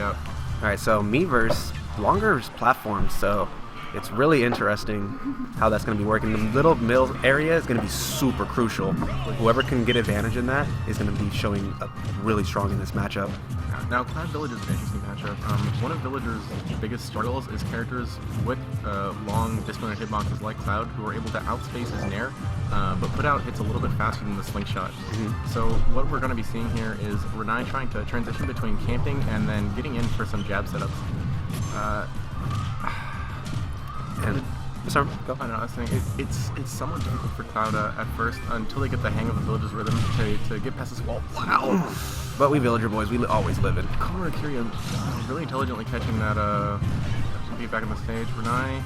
out. All right, so Miiverse, longer platforms, so it's really interesting how that's going to be working. The little middle area is going to be super crucial. Whoever can get advantage in that is going to be showing up really strong in this matchup. Now, Cloud Village is an interesting matchup. One of Villager's biggest struggles is characters with long disjointed hitboxes like Cloud, who are able to outspace his Nair, but put out hits a little bit faster than the Slingshot. So what we're going to be seeing here is Ranai trying to transition between camping and then getting in for some jab setups. Sorry, go. I don't know, I was saying it's somewhat difficult for Cloud at first until they get the hang of the Villager's rhythm to get past this wall. Wow! But we Villager boys, we always live it. Komorikiri really intelligently catching that beat back on the stage. Ranai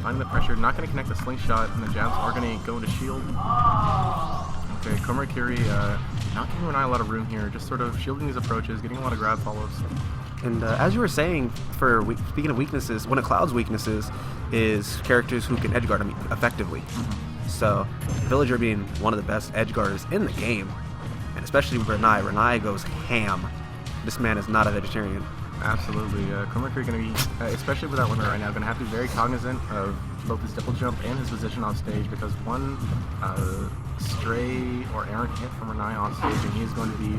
finding the pressure, not going to connect the Slingshot, and the jabs are going to go into shield. Okay, Komorikiri not giving Ranai a lot of room here, just sort of shielding these approaches, getting a lot of grab follow-ups. And as you were saying, speaking of weaknesses, one of Cloud's weaknesses is characters who can edgeguard him effectively. So, Villager being one of the best edgeguarders in the game, and especially with Ranai. Ranai goes ham. This man is not a vegetarian. Absolutely. Komorikiri going to be, especially with that limit right now, going to have to be very cognizant of both his double jump and his position on stage, because one stray or errant hit from Ranai on stage, and he is going to be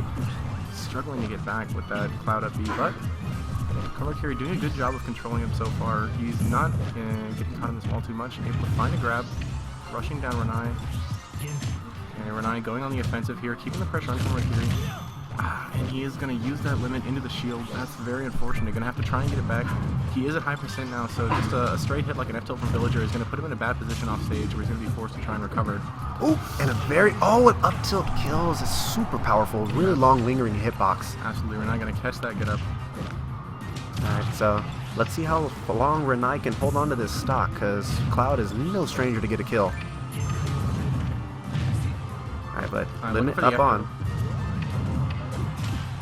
struggling to get back with that Cloud up B. But Komorikiri doing a good job of controlling him so far. He's not getting caught in this wall too much, able to find a grab, rushing down Ranai. And Ranai going on the offensive here, keeping the pressure on Komorikiri. And he is going to use that limit into the shield. That's very unfortunate. Going to have to try and get it back. He is at high percent now, so just a straight hit like an F-tilt from Villager is going to put him in a bad position off stage where he's going to be forced to try and recover. Oh, and an up tilt kills is super powerful. Really long lingering hitbox. Absolutely. We're not going to catch that get up. Alright, so let's see how long Ranai can hold on to this stock, because Cloud is no stranger to get a kill. Alright, but limit up on.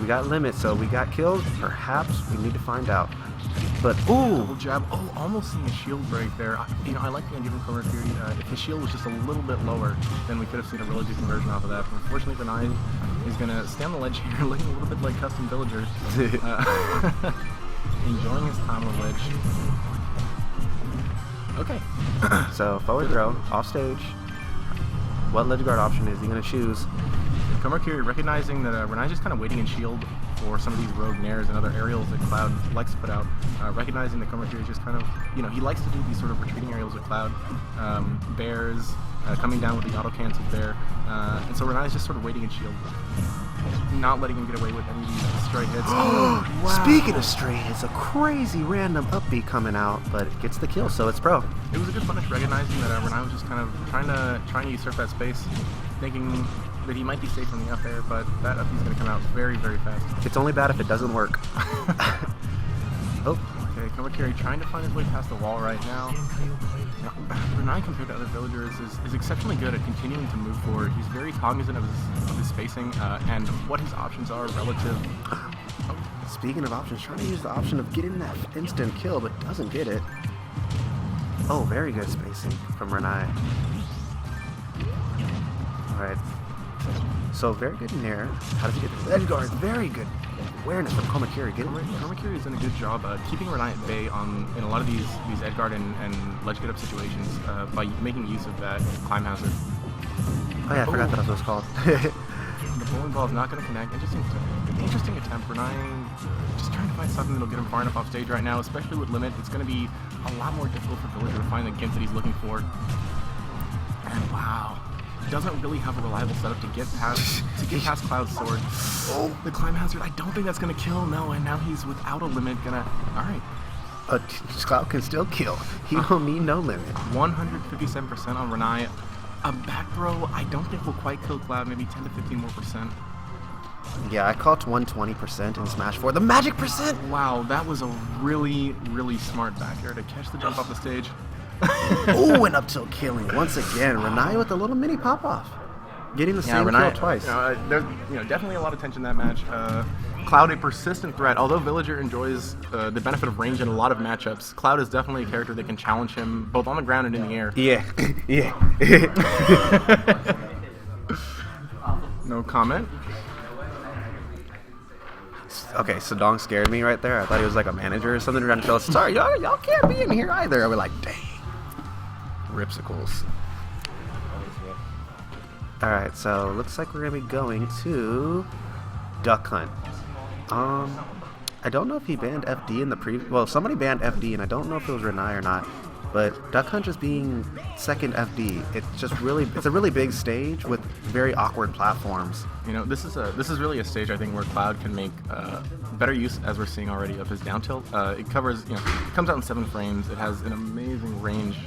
We got limit, so we got kills. Perhaps we need to find out. But ooh, double jab. Oh, almost seeing a shield break there. I like the idea from Komorikiri. If his shield was just a little bit lower, then we could have seen a really good conversion off of that. But unfortunately, Ranai is going to stay on the ledge here, looking a little bit like custom Villager. Enjoying his time on the ledge. Okay. So forward throw, off stage. What ledge guard option is he going to choose? Komorikiri recognizing that Ranai's just kind of waiting in shield for some of these rogue nairs and other aerials that Cloud likes to put out. Recognizing that Komorikiri is just kind of, he likes to do these sort of retreating aerials with Cloud. Bears, coming down with the auto-canceled bear. And so Ranai's just sort of waiting in shield. Not letting him get away with any of these stray hits. Oh, wow. Speaking of stray hits, a crazy random up B coming out, but it gets the kill, so it's pro. It was a good punish, recognizing that Ranai was just kind of trying to usurp that space, thinking that he might be safe from the up air, but that up B is going to come out very, very fast. It's only bad if it doesn't work. Oh. Okay, Komorikiri trying to find his way past the wall right now. Ranai, compared to other Villagers, is exceptionally good at continuing to move forward. He's very cognizant of his spacing and what his options are relative. Speaking of options, trying to use the option of getting that instant kill, but doesn't get it. Oh, very good spacing from Ranai. Alright. So very good in there. How does he get this edge guard? Very good awareness from Komorikiri. Komorikiri is doing a good job keeping Ranai at bay in a lot of these edge guard and ledge get up situations by making use of that climb hazard. Oh yeah, I forgot that was what it's called. The bowling ball is not going to connect. Interesting attempt. Ranai just trying to find something that'll get him far enough off stage right now, especially with limit. It's going to be a lot more difficult for Villager to find the gimp that he's looking for. And wow. Doesn't really have a reliable setup to get past Cloud's sword. Oh, the climb hazard. I don't think that's gonna kill. No, and now he's without a limit. All right. Cloud can still kill. He don't need no limit. 157% on Ranai. A back throw, I don't think will quite kill Cloud. Maybe 10 to 15 more percent. Yeah, I caught 120% in Smash 4. The magic percent. Wow, that was a really, really smart back air to catch the jump off the stage. Oh, and up tilt killing once again. Ranai with a little mini pop off, getting the same kill twice. There's definitely a lot of tension in that match. Cloud a persistent threat. Although Villager enjoys the benefit of range in a lot of matchups, Cloud is definitely a character that can challenge him both on the ground and in the air. Yeah, yeah. No comment. Okay, Sedong scared me right there. I thought he was like a manager or something trying to tell us, sorry, y'all can't be in here either. I was like, dang. Ripsicles. Alright, so looks like we're going to be going to Duck Hunt. I don't know if he banned FD in the well, somebody banned FD, and I don't know if it was Ranai or not. But Duck Hunt just being second FD, it's a really big stage with very awkward platforms. You know, this is really a stage I think where Cloud can make better use, as we're seeing already, of his down tilt. It covers, it comes out in 7 frames. It has an amazing range.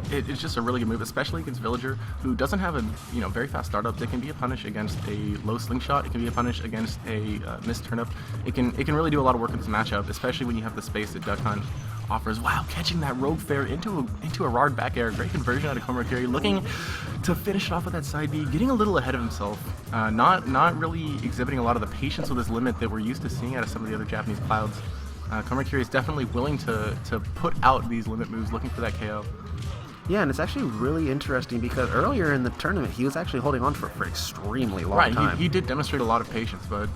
It's just a really good move, especially against Villager, who doesn't have a very fast startup. It can be a punish against a low slingshot. It can be a punish against a missed turnip. It can really do a lot of work in this matchup, especially when you have the space that Duck Hunt offers. Wow, catching that rogue fair into a Rard back air. Great conversion out of Komorikiri, looking to finish it off with that side B, getting a little ahead of himself. Not really exhibiting a lot of the patience with his limit that we're used to seeing out of some of the other Japanese Clouds. Komorikiri is definitely willing to put out these limit moves, looking for that KO. Yeah, and it's actually really interesting because earlier in the tournament, he was actually holding on for an extremely long time. Right, he did demonstrate a lot of patience, but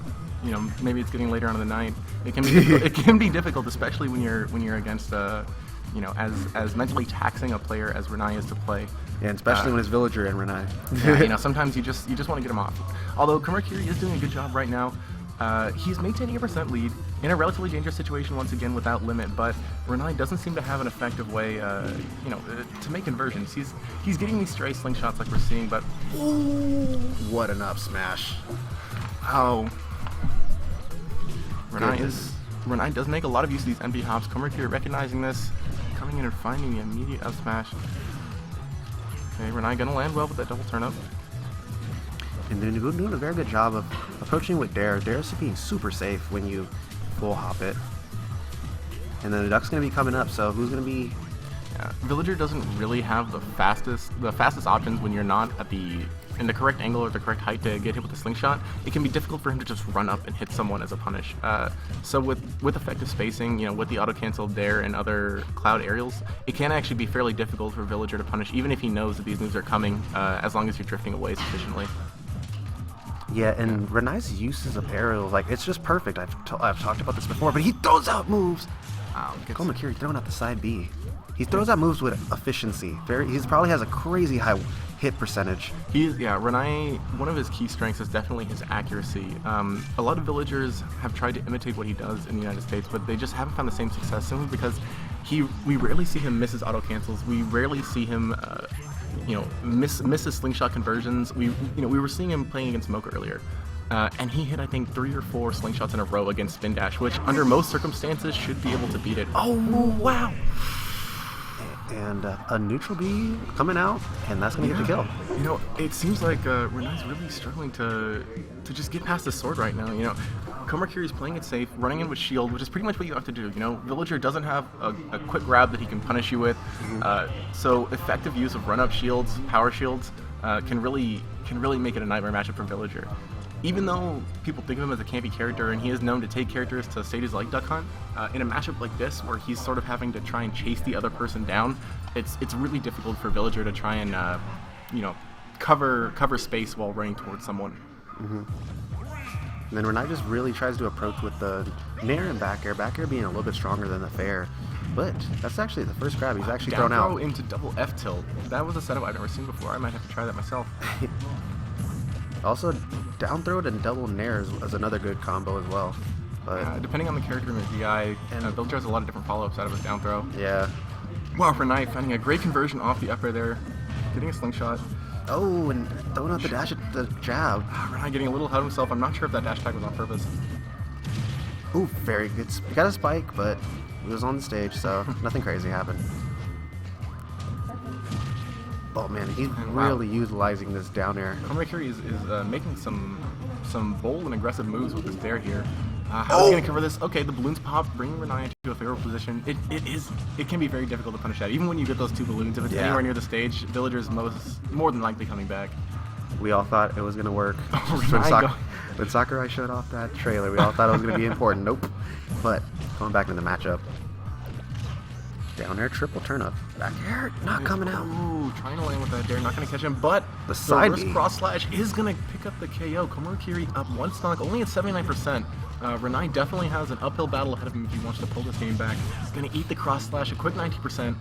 maybe it's getting later on in the night. It can be difficult, it can be difficult, especially when you're against as mentally taxing a player as Ranai is to play. Yeah, and especially when it's Villager and Ranai. Yeah, sometimes you just want to get him off. Although Komorikiri is doing a good job right now. He's maintaining a % lead in a relatively dangerous situation once again without limit, but Ranai doesn't seem to have an effective way, to make conversions. He's getting these stray slingshots like we're seeing, but ooh, what an up smash! Wow. Ranai does make a lot of use of these NB hops. Komorikiri recognizing this, coming in and finding the immediate up smash. Okay, Ranai gonna land well with that double turn up. And they're doing a very good job of approaching with Dare. Dare's being super safe when you full hop it. And then the Duck's going to be coming up, so who's going to be... Yeah, Villager doesn't really have the fastest options when you're not in the correct angle or the correct height to get hit with a slingshot. It can be difficult for him to just run up and hit someone as a punish. So with effective spacing, with the auto cancel Dare and other Cloud aerials, it can actually be fairly difficult for Villager to punish, even if he knows that these moves are coming, as long as you're drifting away sufficiently. Yeah, and Ranai's uses of aerials, it's just perfect. I've talked about this before, but he throws out moves. Komorikiri throwing out the side B. He throws out moves with efficiency. He probably has a crazy high hit percentage. Ranai, one of his key strengths is definitely his accuracy. A lot of villagers have tried to imitate what he does in the United States, but they just haven't found the same success simply because we rarely see him miss his auto cancels. We rarely see him miss his slingshot conversions. We were seeing him playing against Mocha earlier, and he hit I think 3 or 4 slingshots in a row against Spin Dash, which under most circumstances should be able to beat it. Oh wow! And a neutral B coming out, and that's going to get the kill. It seems like Ranai's really struggling to just get past the sword right now. Komorikiri is playing it safe, running in with shield, which is pretty much what you have to do. Villager doesn't have a quick grab that he can punish you with, so effective use of run-up shields, power shields, can really make it a nightmare matchup for Villager. Even though people think of him as a campy character and he is known to take characters to stages like Duck Hunt, in a matchup like this where he's sort of having to try and chase the other person down, it's really difficult for Villager to try and cover space while running towards someone. And then Ranai just really tries to approach with the Nair and back air being a little bit stronger than the fair. But that's actually the first grab he's actually thrown out. Down throw into double F tilt. That was a setup I've never seen before. I might have to try that myself. Also, down throw and double Nair is another good combo as well. But depending on the character in the DI, Villager has a lot of different follow-ups out of his down throw. Yeah. Wow, for Ranai finding a great conversion off the up air there, getting a slingshot. Oh, and throwing out the dash at the jab. Ranai getting a little ahead of himself. I'm not sure if that dash attack was on purpose. Ooh, very good. He got a spike, but he was on the stage, so nothing crazy happened. Oh man, he's really utilizing this down air. Komorikiri is making some bold and aggressive moves with his Dare here. How is he going to cover this? Okay, the balloons pop, bringing Ranai into a favorable position. It can be very difficult to punish that. Even when you get those 2 balloons, if it's anywhere near the stage, Villager's more than likely coming back. We all thought it was going to work. When Sakurai showed off that trailer, we all thought it was going to be important. Nope. But going back into the matchup. Down air, triple turn up. Back air, not coming out. Ooh, trying to land with that dare, not going to catch him, but The side reverse B. cross slash is going to pick up the KO. Komorikiri up one stock, only at 79%. Ranai definitely has an uphill battle ahead of him if he wants to pull this game back. He's going to eat the cross slash, a quick 90%.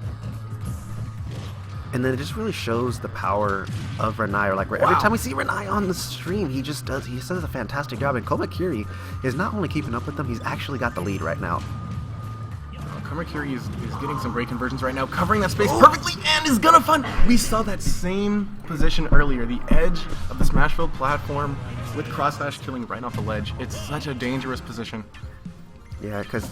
And then it just really shows the power of Ranai. Or like every time we see Ranai on the stream, he does a fantastic job. And Komorikiri is not only keeping up with them, he's actually got the lead right now. Komorikiri is getting some great conversions right now, covering that space perfectly, and is gonna fund. We saw that same position earlier, the edge of the Smashville platform with cross slash killing right off the ledge. It's such a dangerous position. Yeah, because